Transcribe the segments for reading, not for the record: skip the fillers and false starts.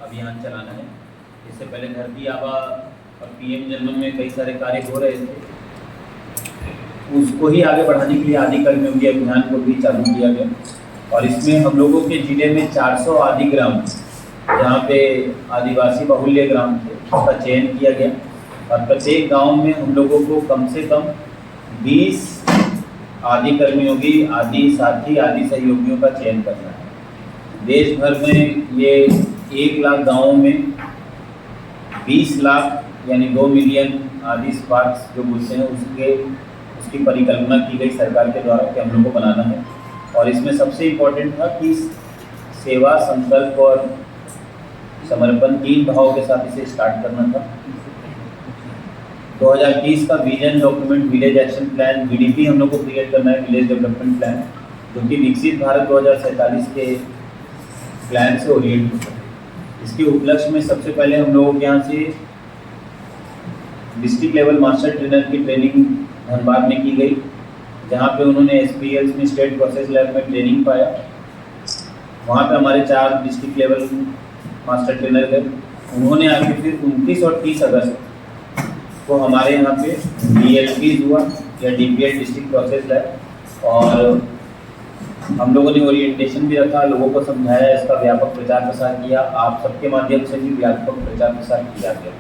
अभियान चलाना है। इससे पहले धरती आबा और पीएम जनमन में कई सारे कार्य हो रहे थे, उसको ही आगे बढ़ाने के लिए आदि कर्मयोगी अभियान को भी चालू किया गया। और इसमें हम लोगों के जिले में 400 आदि ग्राम जहाँ पे आदिवासी बाहुल्य ग्राम थे उसका चयन किया गया और प्रत्येक गांव में हम लोगों को कम से कम 20 आदि कर्मयोगी, आदि साथी, आदि सहयोगियों का चयन करना है। देश भर में ये 1 लाख गाँवों में 20 लाख यानी 2 मिलियन आदि स्पार्क्स जो बोलते हैं उसकी परिकल्पना की गई सरकार के द्वारा कि हम लोग को बनाना है। और इसमें सबसे इम्पोर्टेंट था कि सेवा, संकल्प और समर्पण 3 भाव के साथ इसे स्टार्ट करना था। 2030 का vision document, village action plan, VDP हम लोग को क्रिएट करना है, विलेज डेवलपमेंट प्लान, जो कि विकसित भारत 2047 के प्लान से ओरिएंट होता है। इसके उपलक्ष्य में सबसे पहले हम लोगों के यहाँ से डिस्ट्रिक्ट लेवल मास्टर ट्रेनर की ट्रेनिंग धनबाद में की गई, जहाँ पे उन्होंने SPLs में स्टेट प्रोसेस लैब में ट्रेनिंग पाया। वहाँ पे हमारे 4 डिस्ट्रिक्ट लेवल मास्टर ट्रेनर गए। उन्होंने आगे फिर 29 और 30 अगस्त को हमारे यहाँ पे DLP हुआ या DPL डिस्ट्रिक्ट प्रोसेस लैब, और हम लोगों ने ओरिएंटेशन भी रखा, लोगों को समझाया, इसका व्यापक प्रचार प्रसार किया। आप सबके माध्यम से भी व्यापक प्रचार प्रसार किया गया।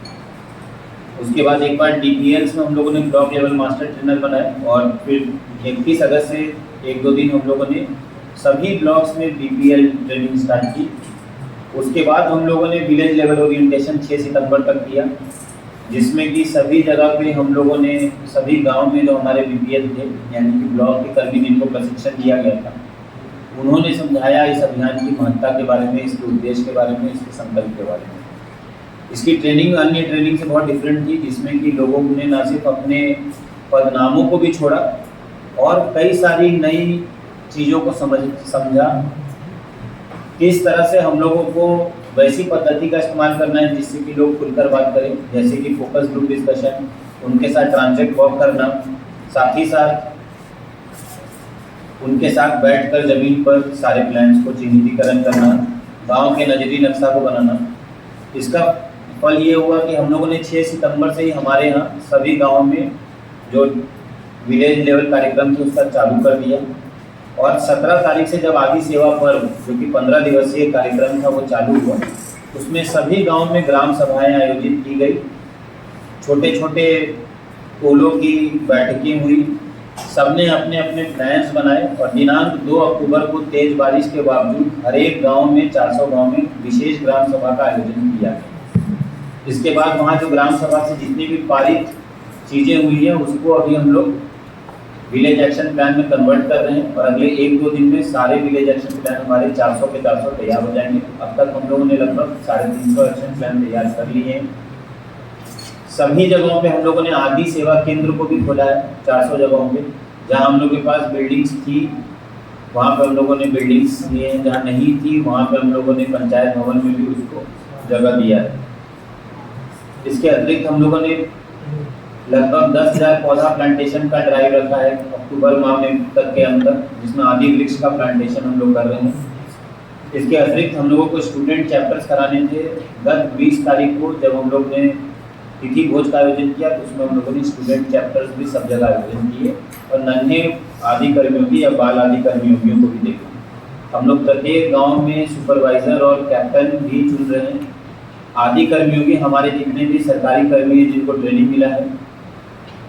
उसके बाद एक बार DPLs में हम लोगों ने ब्लॉक लेवल मास्टर ट्रेनर बनाए और फिर 31 अगस्त से 1-2 दिन हम लोगों ने सभी ब्लॉक्स में BPL ट्रेनिंग स्टार्ट की। उसके बाद हम लोगों ने विलेज लेवल ओरिएंटेशन 6 सितंबर तक किया, जिसमें कि सभी जगह पे हम लोगों ने सभी गांव में जो हमारे BPL थे यानी कि ब्लॉक के कर्मी जिनको प्रशिक्षण दिया गया था, उन्होंने समझाया इस अभियान की महत्ता के बारे में, इसके उद्देश्य के बारे में, इसके संकल्प के बारे में। इसकी ट्रेनिंग अन्य ट्रेनिंग से बहुत डिफरेंट थी, जिसमें कि लोगों ने न सिर्फ अपने पदनामों को भी छोड़ा और कई सारी नई चीज़ों को समझा। किस तरह से हम लोगों को वैसी पद्धति का इस्तेमाल करना है जिससे कि लोग खुलकर बात करें, जैसे कि फोकस ग्रुप डिस्कशन, उनके साथ ट्रांजेक्ट वर्क करना, साथ ही साथ उनके साथ बैठकर ज़मीन पर सारे प्लान्स को चिन्हितीकरण करना, गांव के नजरी नक्शा को बनाना। इसका फल ये हुआ कि हम लोगों ने 6 सितंबर से ही हमारे यहाँ सभी गाँव में जो विलेज लेवल कार्यक्रम थे उसका चालू कर दिया, और 17 तारीख से जब आदि सेवा पर्व जो कि 15 दिवसीय कार्यक्रम था वो चालू हुआ, उसमें सभी गांव में ग्राम सभाएं आयोजित की गई, छोटे छोटे टोलों की बैठकें हुई, सबने अपने अपने प्लान्स बनाए और दिनांक 2 अक्टूबर को तेज बारिश के बावजूद हर एक गाँव में 400 गाँव में विशेष ग्राम सभा का आयोजन किया गया। इसके बाद वहाँ जो ग्राम सभा से जितनी भी पारित चीज़ें हुई हैं उसको अभी हम लोग विलेज एक्शन प्लान में कन्वर्ट कर रहे हैं, और अगले 1-2 दिन में सारे विलेज एक्शन प्लान हमारे 400 के 400 तैयार हो जाएंगे। अब तक हम लोगों ने लगभग 350 एक्शन प्लान तैयार कर लिए हैं। सभी जगहों पे हम लोगों ने आदि सेवा केंद्र को भी खोला है, 400 जगहों पे। जहाँ हम लोग के पास बिल्डिंग्स थी वहाँ पे हम लोगों ने बिल्डिंग्स दिए हैं, जहाँ नहीं थी वहाँ पे हम लोगों ने पंचायत भवन में भी उसको जगह दिया है। इसके अतिरिक्त हम लोगों ने लगभग 10,000 पौधा प्लांटेशन का ड्राइव रखा है अक्टूबर माह में तक के अंदर, जिसमें आदि वृक्ष का प्लांटेशन हम लोग कर रहे हैं। इसके अतिरिक्त हम लोगों को स्टूडेंट चैप्टर्स कराने थे। गत 20 तारीख को जब हम लोग ने तिथि भोज का आयोजन किया तो उसमें हम लोगों ने स्टूडेंट चैप्टर्स भी सब जगह आयोजन किए और नन्हे आदि कर्मयोगी या बाल आदि कर्मयोगियों को भी देखा। हम लोग प्रत्येक गाँव में सुपरवाइजर और कैप्टन भी चुन रहे हैं। आदि कर्मयोगी हमारे जितने भी सरकारी कर्मी हैं जिनको ट्रेनिंग मिला है,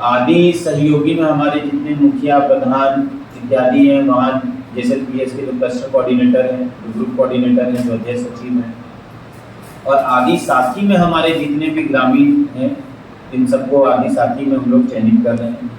आदि सहयोगी में हमारे जितने मुखिया, प्रधान इत्यादि हैं, वहाँ जैसे PS के जो क्लस्टर कोऑर्डिनेटर हैं, जो ग्रुप कोऑर्डिनेटर हैं, जो अध्यक्ष सचिव हैं, और आदि साथी में हमारे जितने भी ग्रामीण हैं, इन सबको आदि साथी में हम लोग चयनित कर रहे हैं।